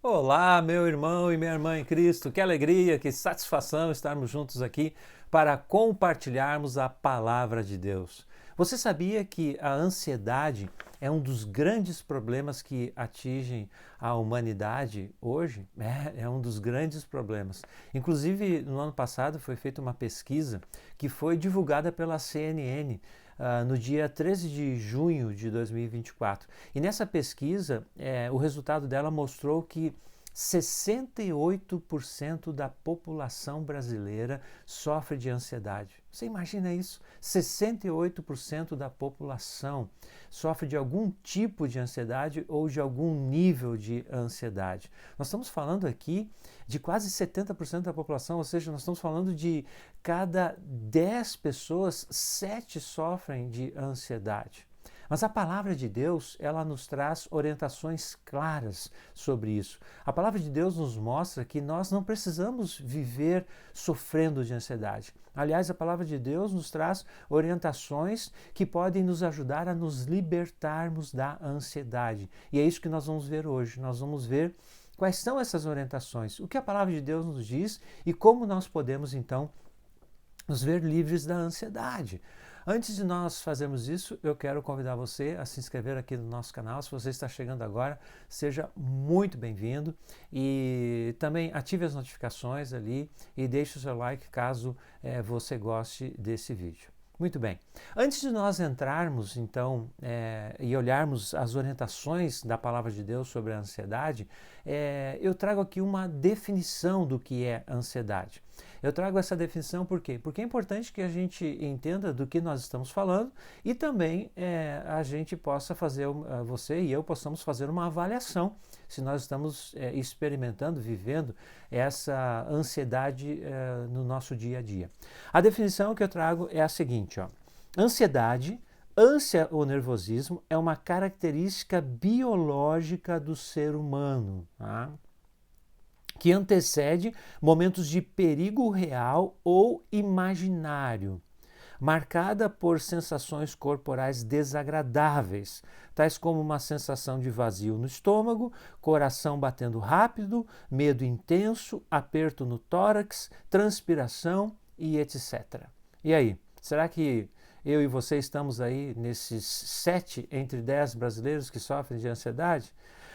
Olá, meu irmão e minha irmã em Cristo, que alegria, que satisfação estarmos juntos aqui para compartilharmos a palavra de Deus. Você sabia que a ansiedade é um dos grandes problemas que atingem a humanidade hoje? É um dos grandes problemas. Inclusive, no ano passado foi feita uma pesquisa que foi divulgada pela CNN no dia 13 de junho de 2024. E nessa pesquisa, o resultado dela mostrou que 68% da população brasileira sofre de ansiedade. Você imagina isso? 68% da população sofre de algum tipo de ansiedade ou de algum nível de ansiedade. Nós estamos falando aqui de quase 70% da população, ou seja, nós estamos falando de cada 10 pessoas, 7 sofrem de ansiedade. Mas a palavra de Deus, ela nos traz orientações claras sobre isso. A palavra de Deus nos mostra que nós não precisamos viver sofrendo de ansiedade. Aliás, a palavra de Deus nos traz orientações que podem nos ajudar a nos libertarmos da ansiedade. E é isso que nós vamos ver hoje. Nós vamos ver quais são essas orientações, o que a palavra de Deus nos diz e como nós podemos então nos ver livres da ansiedade. Antes de nós fazermos isso, eu quero convidar você a se inscrever aqui no nosso canal. Se você está chegando agora, seja muito bem-vindo e também ative as notificações ali e deixe o seu like caso você goste desse vídeo. Muito bem. Antes de nós entrarmos, então, e olharmos as orientações da palavra de Deus sobre a ansiedade, eu trago aqui uma definição do que é ansiedade. Eu trago essa definição por quê? Porque é importante que a gente entenda do que nós estamos falando e também a gente possa fazer, você e eu possamos fazer uma avaliação se nós estamos experimentando, vivendo essa ansiedade no nosso dia a dia. A definição que eu trago é a seguinte, ó. Ansiedade, ânsia ou nervosismo é uma característica biológica do ser humano, tá? Que antecede momentos de perigo real ou imaginário, marcada por sensações corporais desagradáveis, tais como uma sensação de vazio no estômago, coração batendo rápido, medo intenso, aperto no tórax, transpiração e etc. E aí, será que eu e você estamos aí nesses 7 entre 10 brasileiros que sofrem de ansiedade?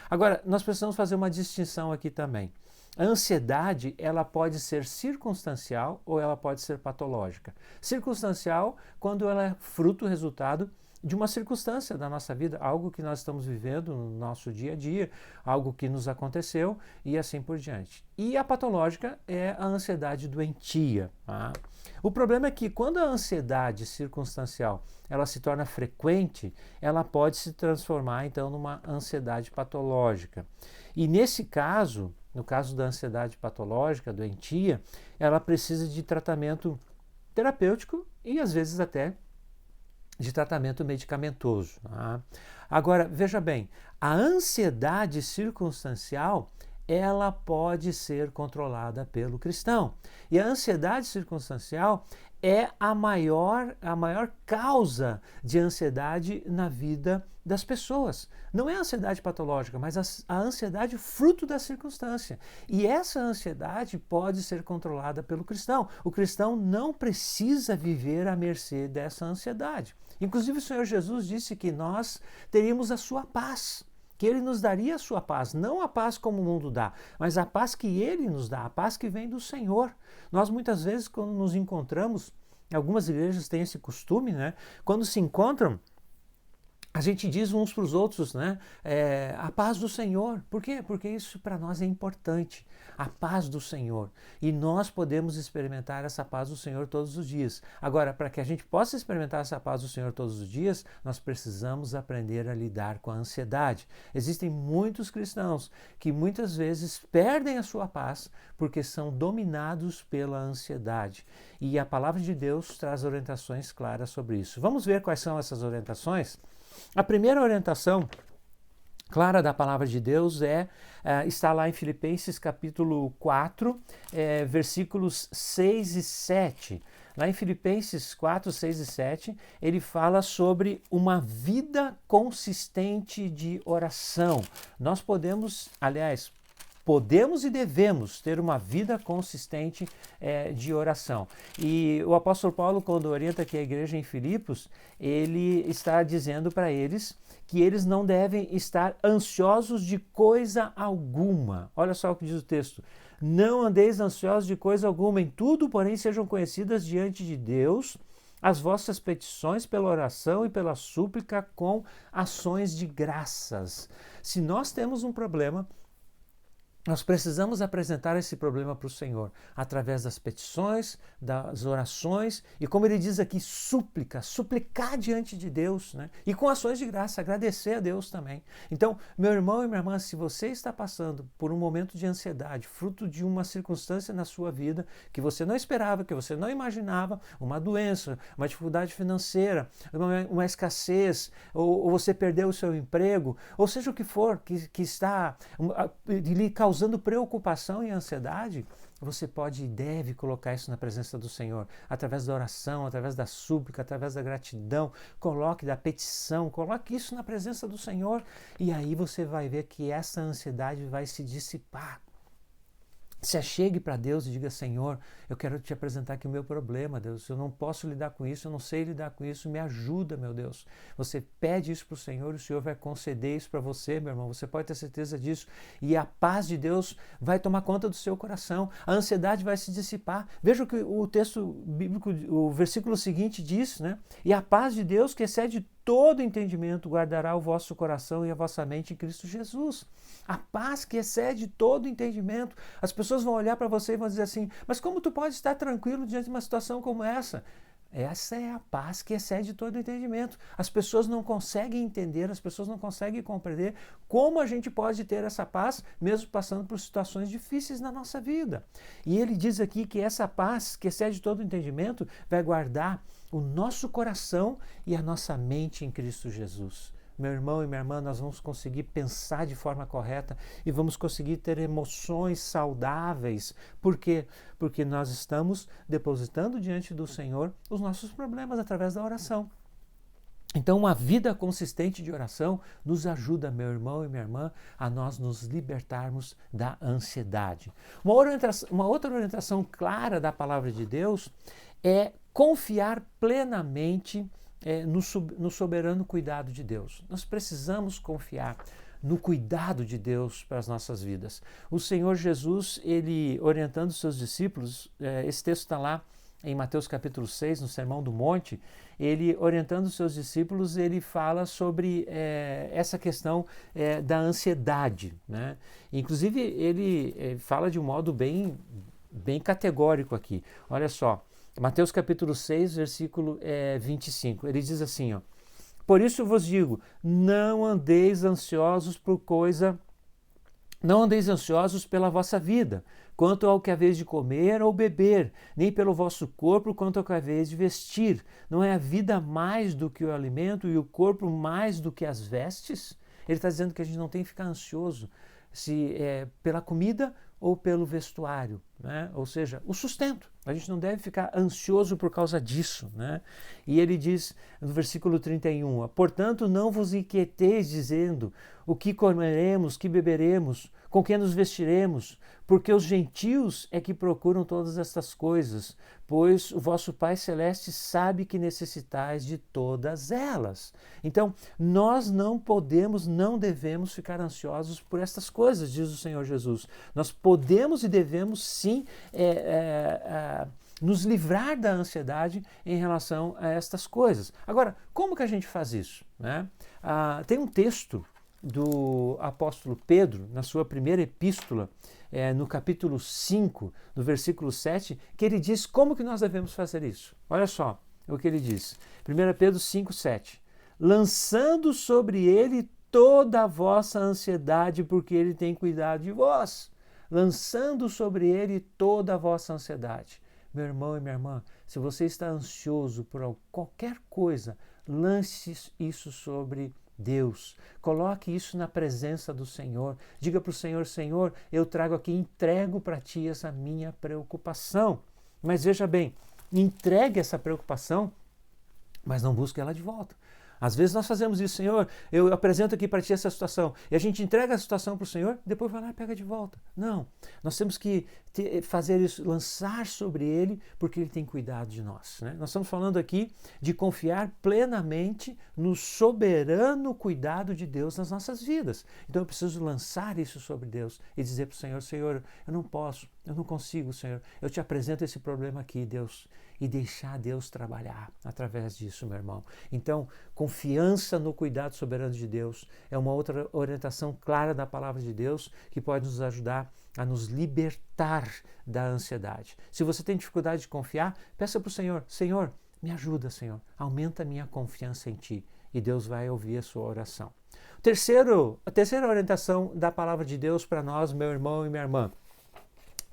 Agora, nós precisamos fazer uma distinção aqui também. A ansiedade, ela pode ser circunstancial ou ela pode ser patológica. Circunstancial, quando ela é fruto, resultado de uma circunstância da nossa vida, algo que nós estamos vivendo no nosso dia a dia, algo que nos aconteceu e assim por diante. E a patológica é a ansiedade doentia. Tá? O problema é que quando a ansiedade circunstancial ela se torna frequente, ela pode se transformar então numa ansiedade patológica. E nesse caso, no caso da ansiedade patológica, doentia, ela precisa de tratamento terapêutico e às vezes até de tratamento medicamentoso. Tá? Agora, veja bem, a ansiedade circunstancial ela pode ser controlada pelo cristão. E a ansiedade circunstancial é a maior causa de ansiedade na vida das pessoas. Não é a ansiedade patológica, mas a ansiedade fruto da circunstância. E essa ansiedade pode ser controlada pelo cristão. O cristão não precisa viver à mercê dessa ansiedade. Inclusive o Senhor Jesus disse que nós teríamos a sua paz, que Ele nos daria a sua paz, não a paz como o mundo dá, mas a paz que Ele nos dá, a paz que vem do Senhor. Nós muitas vezes quando nos encontramos, algumas igrejas têm esse costume, né? Quando se encontram, a gente diz uns para os outros, né? A paz do Senhor. Por quê? Porque isso para nós é importante. A paz do Senhor. E nós podemos experimentar essa paz do Senhor todos os dias. Agora, para que a gente possa experimentar essa paz do Senhor todos os dias, nós precisamos aprender a lidar com a ansiedade. Existem muitos cristãos que muitas vezes perdem a sua paz porque são dominados pela ansiedade. E a palavra de Deus traz orientações claras sobre isso. Vamos ver quais são essas orientações? A primeira orientação clara da palavra de Deus está lá em Filipenses capítulo 4, versículos 6 e 7. Lá em Filipenses 4, 6 e 7, ele fala sobre uma vida consistente de oração. Nós podemos, aliás, podemos e devemos ter uma vida consistente de oração. E o apóstolo Paulo, quando orienta aqui a igreja em Filipos, ele está dizendo para eles que eles não devem estar ansiosos de coisa alguma. Olha só o que diz o texto. Não andeis ansiosos de coisa alguma, em tudo, porém, sejam conhecidas diante de Deus as vossas petições pela oração e pela súplica com ações de graças. Se nós temos um problema, nós precisamos apresentar esse problema para o Senhor, através das petições, das orações e, como ele diz aqui, suplicar diante de Deus, né? E com ações de graça, agradecer a Deus também. Então, meu irmão e minha irmã, se você está passando por um momento de ansiedade, fruto de uma circunstância na sua vida que você não esperava, que você não imaginava, uma doença, uma dificuldade financeira, uma escassez, ou você perdeu o seu emprego, ou seja o que for que está lhe causando preocupação e ansiedade, você pode e deve colocar isso na presença do Senhor, através da oração, através da súplica, através da gratidão, coloque da petição, coloque isso na presença do Senhor e aí você vai ver que essa ansiedade vai se dissipar. Se achegue para Deus e diga, Senhor, eu quero te apresentar aqui o meu problema, Deus, eu não posso lidar com isso, eu não sei lidar com isso, me ajuda, meu Deus. Você pede isso para o Senhor e o Senhor vai conceder isso para você, meu irmão, você pode ter certeza disso. E a paz de Deus vai tomar conta do seu coração, a ansiedade vai se dissipar. Veja o que o texto bíblico, o versículo seguinte diz, né? E a paz de Deus, que excede todo entendimento, guardará o vosso coração e a vossa mente em Cristo Jesus. A paz que excede todo entendimento. As pessoas vão olhar para você e vão dizer assim, mas como tu pode estar tranquilo diante de uma situação como essa? Essa é a paz que excede todo entendimento. As pessoas não conseguem entender, as pessoas não conseguem compreender como a gente pode ter essa paz, mesmo passando por situações difíceis na nossa vida. E ele diz aqui que essa paz que excede todo entendimento vai guardar o nosso coração e a nossa mente em Cristo Jesus. Meu irmão e minha irmã, nós vamos conseguir pensar de forma correta e vamos conseguir ter emoções saudáveis. Por quê? Porque nós estamos depositando diante do Senhor os nossos problemas através da oração. Então, uma vida consistente de oração nos ajuda, meu irmão e minha irmã, a nós nos libertarmos da ansiedade. Uma outra orientação clara da palavra de Deus é confiar plenamente no soberano cuidado de Deus. Nós precisamos confiar no cuidado de Deus para as nossas vidas. O Senhor Jesus, ele orientando os seus discípulos, esse texto está lá em Mateus capítulo 6, no Sermão do Monte, ele orientando os seus discípulos, ele fala sobre essa questão da ansiedade, né? Inclusive, ele fala de um modo bem categórico aqui. Olha só, Mateus capítulo 6, versículo 25, ele diz assim, ó, por isso vos digo, não andeis ansiosos pela vossa vida, quanto ao que haveis de comer ou beber, nem pelo vosso corpo, quanto ao que haveis de vestir. Não é a vida mais do que o alimento e o corpo mais do que as vestes? Ele está dizendo que a gente não tem que ficar ansioso se pela comida ou pelo vestuário, né? Ou seja, o sustento. A gente não deve ficar ansioso por causa disso, né? E ele diz no versículo 31, portanto não vos inquieteis dizendo o que comeremos, que beberemos, com que nos vestiremos, porque os gentios é que procuram todas estas coisas, pois o vosso Pai Celeste sabe que necessitais de todas elas. Então, nós não podemos, não devemos ficar ansiosos por estas coisas, diz o Senhor Jesus. Nós podemos e devemos sim nos livrar da ansiedade em relação a estas coisas. Agora, como que a gente faz isso, né? Tem um texto do apóstolo Pedro, na sua primeira epístola, no capítulo 5, no versículo 7, que ele diz como que nós devemos fazer isso. Olha só o que ele diz. 1 Pedro 5, 7. Lançando sobre ele toda a vossa ansiedade, porque ele tem cuidado de vós. Lançando sobre ele toda a vossa ansiedade. Meu irmão e minha irmã, se você está ansioso por qualquer coisa, lance isso sobre Deus. Coloque isso na presença do Senhor. Diga para o Senhor, Senhor, eu trago aqui, entrego para ti essa minha preocupação. Mas veja bem, entregue essa preocupação, mas não busque ela de volta. Às vezes nós fazemos isso, Senhor, eu apresento aqui para Ti essa situação, e a gente entrega a situação para o Senhor, depois vai lá e pega de volta. Não, nós temos que fazer isso, lançar sobre Ele, porque Ele tem cuidado de nós. Né? Nós estamos falando aqui de confiar plenamente no soberano cuidado de Deus nas nossas vidas. Então eu preciso lançar isso sobre Deus e dizer para o Senhor, Senhor, eu não posso, eu não consigo, Senhor, eu te apresento esse problema aqui, Deus, e deixar Deus trabalhar através disso, meu irmão. Então, confiança no cuidado soberano de Deus é uma outra orientação clara da palavra de Deus que pode nos ajudar a nos libertar da ansiedade. Se você tem dificuldade de confiar, peça para o Senhor, Senhor, me ajuda, Senhor, aumenta a minha confiança em Ti, e Deus vai ouvir a sua oração. A terceira orientação da palavra de Deus para nós, meu irmão e minha irmã,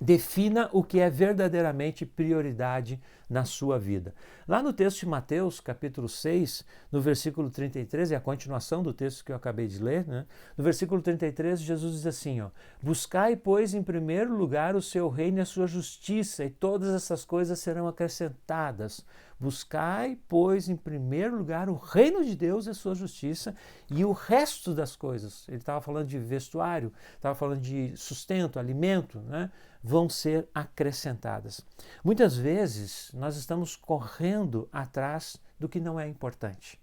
defina o que é verdadeiramente prioridade na sua vida. Lá no texto de Mateus, capítulo 6, no versículo 33, é a continuação do texto que eu acabei de ler, né? No versículo 33, Jesus diz assim, ó, buscai, pois, em primeiro lugar o seu reino e a sua justiça, e todas essas coisas serão acrescentadas. Buscai, pois, em primeiro lugar o reino de Deus e a sua justiça, e o resto das coisas, ele estava falando de vestuário, estava falando de sustento, alimento, né? Vão ser acrescentadas. Muitas vezes nós estamos correndo atrás do que não é importante.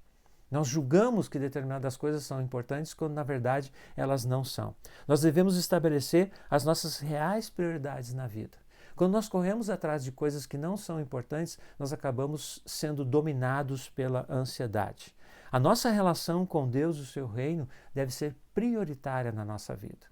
Nós julgamos que determinadas coisas são importantes quando na verdade elas não são. Nós devemos estabelecer as nossas reais prioridades na vida. Quando nós corremos atrás de coisas que não são importantes, nós acabamos sendo dominados pela ansiedade. A nossa relação com Deus e o seu reino deve ser prioritária na nossa vida.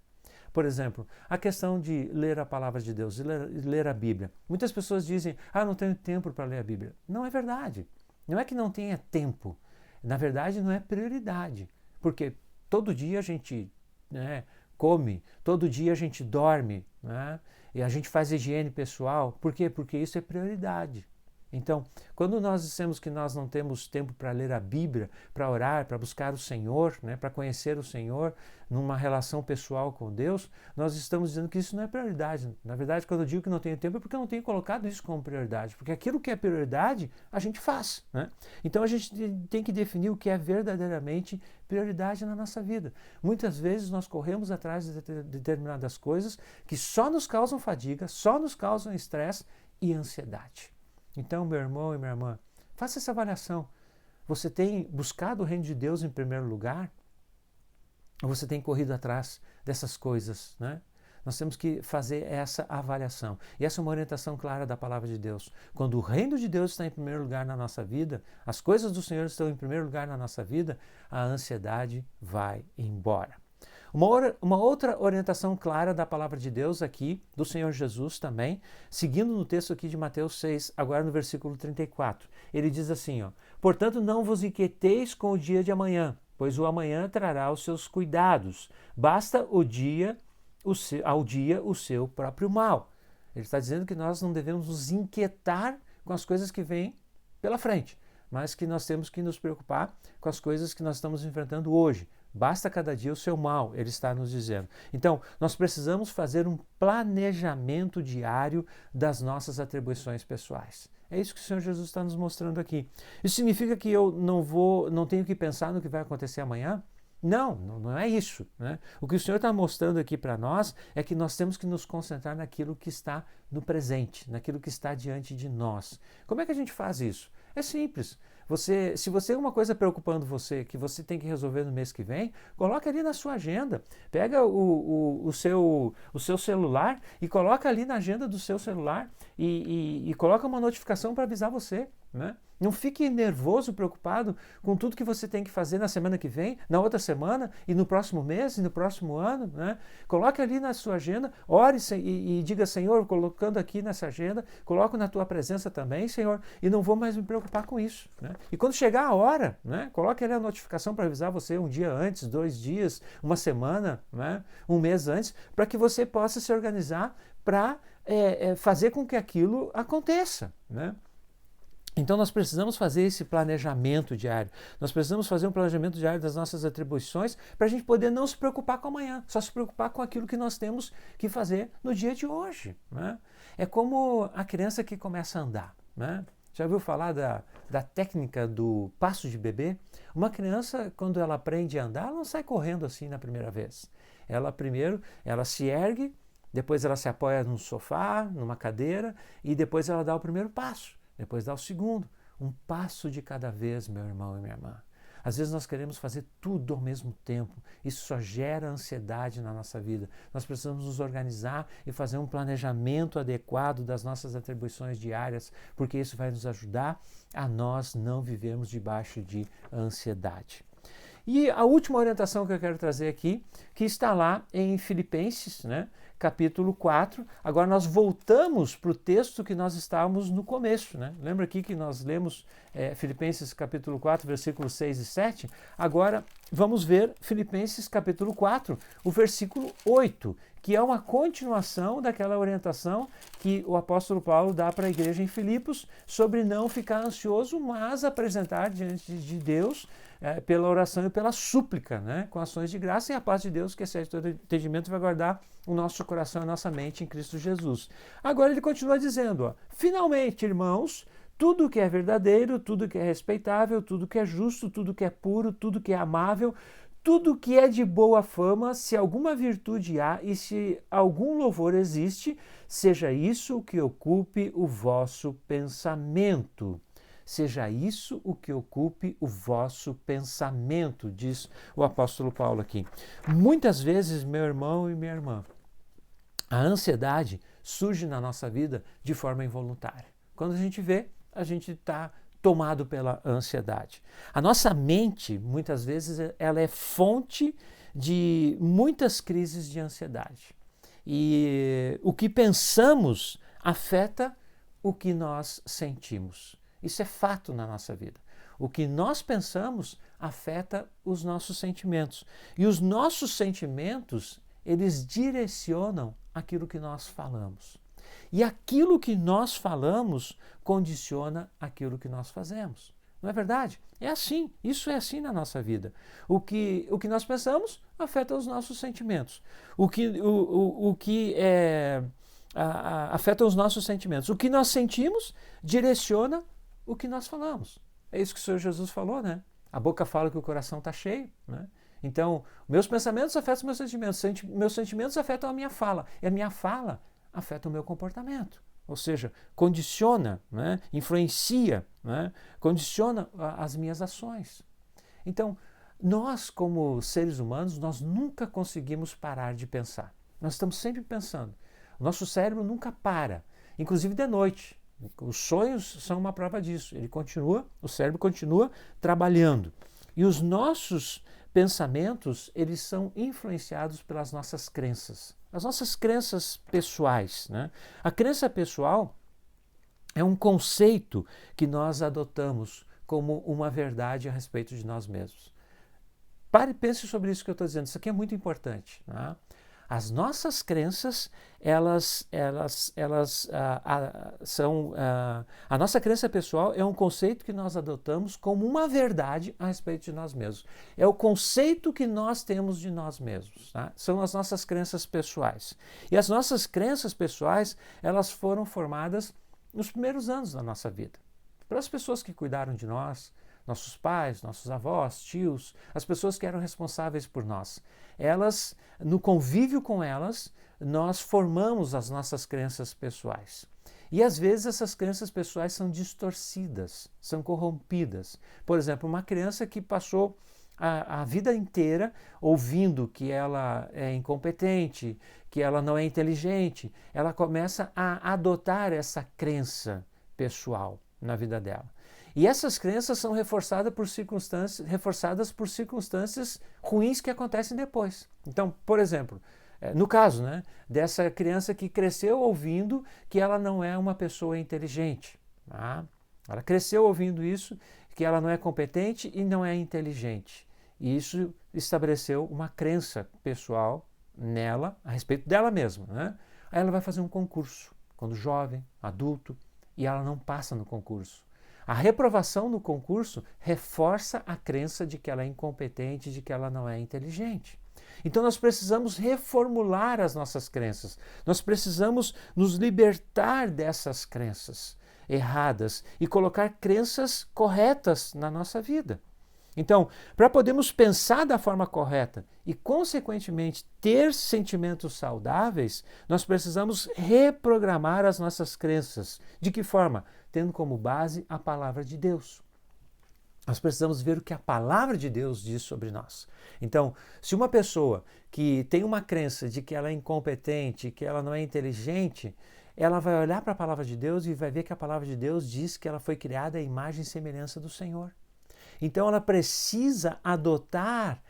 Por exemplo, a questão de ler a palavra de Deus, ler a Bíblia. Muitas pessoas dizem, não tenho tempo para ler a Bíblia. Não é verdade. Não é que não tenha tempo. Na verdade, não é prioridade. Porque todo dia a gente come, todo dia a gente dorme, né? E a gente faz higiene pessoal. Por quê? Porque isso é prioridade. Então, quando nós dissemos que nós não temos tempo para ler a Bíblia, para orar, para buscar o Senhor, né, para conhecer o Senhor numa relação pessoal com Deus, nós estamos dizendo que isso não é prioridade. Na verdade, quando eu digo que não tenho tempo é porque eu não tenho colocado isso como prioridade, porque aquilo que é prioridade, a gente faz. Né? Então, a gente tem que definir o que é verdadeiramente prioridade na nossa vida. Muitas vezes nós corremos atrás de determinadas coisas que só nos causam fadiga, só nos causam estresse e ansiedade. Então, meu irmão e minha irmã, faça essa avaliação. Você tem buscado o reino de Deus em primeiro lugar? Ou você tem corrido atrás dessas coisas, né? Nós temos que fazer essa avaliação. E essa é uma orientação clara da palavra de Deus. Quando o reino de Deus está em primeiro lugar na nossa vida, as coisas do Senhor estão em primeiro lugar na nossa vida, a ansiedade vai embora. Uma outra orientação clara da palavra de Deus aqui, do Senhor Jesus também, seguindo no texto aqui de Mateus 6, agora no versículo 34. Ele diz assim, ó, portanto não vos inquieteis com o dia de amanhã, pois o amanhã trará os seus cuidados. Basta ao dia o seu próprio mal. Ele está dizendo que nós não devemos nos inquietar com as coisas que vêm pela frente, mas que nós temos que nos preocupar com as coisas que nós estamos enfrentando hoje. Basta cada dia o seu mal, ele está nos dizendo. Então, nós precisamos fazer um planejamento diário das nossas atribuições pessoais. É isso que o Senhor Jesus está nos mostrando aqui. Isso significa que eu não tenho que pensar no que vai acontecer amanhã? Não é isso. Né? O que o Senhor está mostrando aqui para nós é que nós temos que nos concentrar naquilo que está no presente, naquilo que está diante de nós. Como é que a gente faz isso? É simples. Se você tem uma coisa preocupando você, que você tem que resolver no mês que vem, coloca ali na sua agenda. Pega o seu celular e coloca ali na agenda do seu celular e coloca uma notificação para avisar você. Né? Não fique nervoso, preocupado com tudo que você tem que fazer na semana que vem, na outra semana, e no próximo mês, e no próximo ano. Né? Coloque ali na sua agenda, ore e diga, Senhor, colocando aqui nessa agenda, coloco na tua presença também, Senhor, e não vou mais me preocupar com isso. Né? E quando chegar a hora, né, coloque ali a notificação para avisar você um dia antes, 2 dias, uma semana, né, um mês antes, para que você possa se organizar para fazer com que aquilo aconteça. Né? Então nós precisamos fazer esse planejamento diário, nós precisamos fazer um planejamento diário das nossas atribuições para a gente poder não se preocupar com amanhã, só se preocupar com aquilo que nós temos que fazer no dia de hoje. Né? É como a criança que começa a andar. Né? Já ouviu falar da técnica do passo de bebê? Uma criança, quando ela aprende a andar, ela não sai correndo assim na primeira vez. Ela primeiro, ela se ergue, depois ela se apoia num sofá, numa cadeira, e depois ela dá o primeiro passo, depois dá o segundo. Um passo de cada vez, meu irmão e minha irmã. Às vezes nós queremos fazer tudo ao mesmo tempo. Isso só gera ansiedade na nossa vida. Nós precisamos nos organizar e fazer um planejamento adequado das nossas atribuições diárias, porque isso vai nos ajudar a nós não vivermos debaixo de ansiedade. E a última orientação que eu quero trazer aqui, que está lá em Filipenses, capítulo 4. Agora nós voltamos para o texto que nós estávamos no começo. Lembra aqui que nós lemos Filipenses capítulo 4, versículos 6 e 7? Agora vamos ver Filipenses capítulo 4, o versículo 8, que é uma continuação daquela orientação que o apóstolo Paulo dá para a igreja em Filipos sobre não ficar ansioso, mas apresentar diante de Deus pela oração e pela súplica, com ações de graça, e a paz de Deus, que excede todo entendimento, vai guardar o nosso coração e a nossa mente em Cristo Jesus. Agora ele continua dizendo, finalmente, irmãos, tudo que é verdadeiro, tudo que é respeitável, tudo que é justo, tudo que é puro, tudo que é amável, tudo que é de boa fama, se alguma virtude há e se algum louvor existe, seja isso o que ocupe o vosso pensamento. Seja isso o que ocupe o vosso pensamento, diz o apóstolo Paulo aqui. Muitas vezes, meu irmão e minha irmã, a ansiedade surge na nossa vida de forma involuntária. Quando a gente vê, a gente está tomado pela ansiedade. A nossa mente, muitas vezes, ela é fonte de muitas crises de ansiedade. E o que pensamos afeta o que nós sentimos. Isso é fato na nossa vida. O que nós pensamos afeta os nossos sentimentos. E os nossos sentimentos, eles direcionam aquilo que nós falamos. E aquilo que nós falamos condiciona aquilo que nós fazemos. Não é verdade? É assim, isso é assim na nossa vida. O que nós pensamos afeta os nossos sentimentos. Afeta os nossos sentimentos. O que nós sentimos direciona o que nós falamos. É isso que o Senhor Jesus falou, A boca fala que o coração está cheio, Então, meus pensamentos afetam os meus sentimentos, meus sentimentos afetam a minha fala, e a minha fala afeta o meu comportamento. Ou seja, condiciona, influencia, condiciona as minhas ações. Então, nós como seres humanos, nós nunca conseguimos parar de pensar. Nós estamos sempre pensando. O nosso cérebro nunca para, inclusive de noite. Os sonhos são uma prova disso. O cérebro continua trabalhando. E os nossos pensamentos, eles são influenciados pelas nossas crenças. As nossas crenças pessoais. A crença pessoal é um conceito que nós adotamos como uma verdade a respeito de nós mesmos. Pare e pense sobre isso que eu estou dizendo. Isso aqui é muito importante. As nossas crenças, a nossa crença pessoal é um conceito que nós adotamos como uma verdade a respeito de nós mesmos. É o conceito que nós temos de nós mesmos. São as nossas crenças pessoais. E as nossas crenças pessoais, elas foram formadas nos primeiros anos da nossa vida. Pelas pessoas que cuidaram de nós, nossos pais, nossos avós, tios, as pessoas que eram responsáveis por nós. Elas, no convívio com elas, nós formamos as nossas crenças pessoais. E às vezes essas crenças pessoais são distorcidas, são corrompidas. Por exemplo, uma criança que passou a vida inteira ouvindo que ela é incompetente, que ela não é inteligente, ela começa a adotar essa crença pessoal na vida dela. E essas crenças são reforçadas por circunstâncias ruins que acontecem depois. Então, por exemplo, no caso dessa criança que cresceu ouvindo que ela não é uma pessoa inteligente. Ela cresceu ouvindo isso, que ela não é competente e não é inteligente. E isso estabeleceu uma crença pessoal nela, a respeito dela mesma. Aí ela vai fazer um concurso, quando jovem, adulto, e ela não passa no concurso. A reprovação no concurso reforça a crença de que ela é incompetente, de que ela não é inteligente. Então nós precisamos reformular as nossas crenças. Nós precisamos nos libertar dessas crenças. erradas e colocar crenças corretas na nossa vida. Então, para podermos pensar da forma correta e, consequentemente, ter sentimentos saudáveis, nós precisamos reprogramar as nossas crenças. De que forma? Tendo como base a palavra de Deus. Nós precisamos ver o que a palavra de Deus diz sobre nós. Então, se uma pessoa que tem uma crença de que ela é incompetente, que ela não é inteligente, ela vai olhar para a palavra de Deus e vai ver que a palavra de Deus diz que ela foi criada à imagem e semelhança do Senhor. Então ela precisa adotar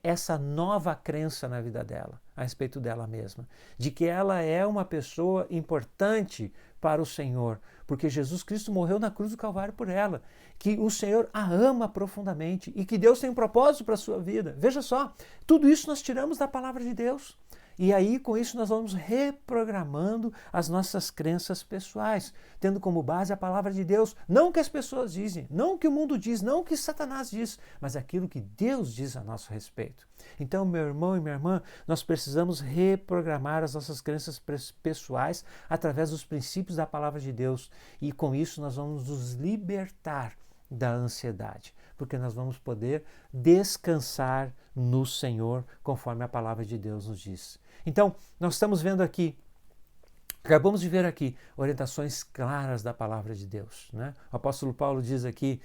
essa nova crença na vida dela, a respeito dela mesma, de que ela é uma pessoa importante para o Senhor, porque Jesus Cristo morreu na cruz do Calvário por ela, que o Senhor a ama profundamente e que Deus tem um propósito para a sua vida. Veja só, tudo isso nós tiramos da palavra de Deus. E aí, com isso, nós vamos reprogramando as nossas crenças pessoais, tendo como base a palavra de Deus, não o que as pessoas dizem, não o que o mundo diz, não o que Satanás diz, mas aquilo que Deus diz a nosso respeito. Então, meu irmão e minha irmã, nós precisamos reprogramar as nossas crenças pessoais através dos princípios da palavra de Deus. E com isso, nós vamos nos libertar da ansiedade, porque nós vamos poder descansar no Senhor, conforme a palavra de Deus nos diz. Então, nós estamos vendo aqui, acabamos de ver aqui, orientações claras da palavra de Deus, né? O apóstolo Paulo diz aqui,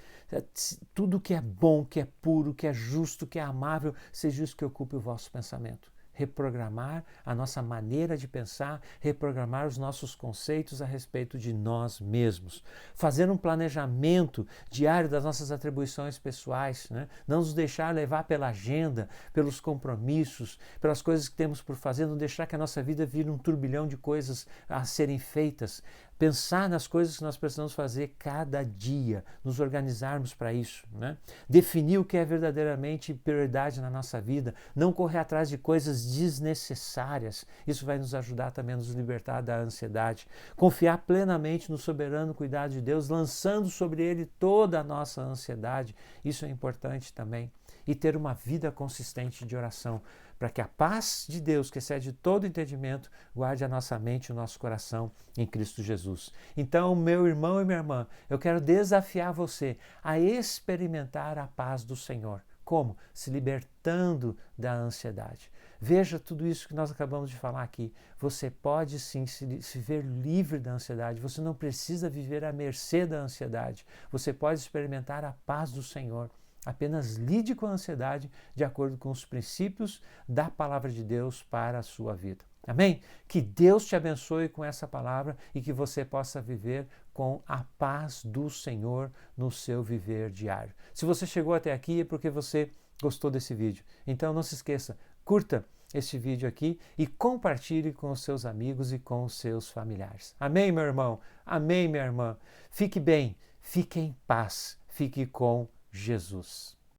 tudo que é bom, que é puro, que é justo, que é amável, seja isso que ocupe o vosso pensamento. Reprogramar a nossa maneira de pensar, reprogramar os nossos conceitos a respeito de nós mesmos. Fazer um planejamento diário das nossas atribuições pessoais, né? Não nos deixar levar pela agenda, pelos compromissos, pelas coisas que temos por fazer, não deixar que a nossa vida vire um turbilhão de coisas a serem feitas. Pensar nas coisas que nós precisamos fazer cada dia, nos organizarmos para isso, né? Definir o que é verdadeiramente prioridade na nossa vida, não correr atrás de coisas desnecessárias. Isso vai nos ajudar também a nos libertar da ansiedade. Confiar plenamente no soberano cuidado de Deus, lançando sobre ele toda a nossa ansiedade. Isso é importante também. E ter uma vida consistente de oração, para que a paz de Deus, que excede todo entendimento, guarde a nossa mente e o nosso coração em Cristo Jesus. Então, meu irmão e minha irmã, eu quero desafiar você a experimentar a paz do Senhor. Como? Se libertando da ansiedade. Veja tudo isso que nós acabamos de falar aqui. Você pode sim se ver livre da ansiedade. Você não precisa viver à mercê da ansiedade. Você pode experimentar a paz do Senhor. Apenas lide com a ansiedade de acordo com os princípios da palavra de Deus para a sua vida. Amém? Que Deus te abençoe com essa palavra e que você possa viver com a paz do Senhor no seu viver diário. Se você chegou até aqui é porque você gostou desse vídeo. Então não se esqueça, curta este vídeo aqui e compartilhe com os seus amigos e com os seus familiares. Amém, meu irmão? Amém, minha irmã? Fique bem, fique em paz, fique com Jesus.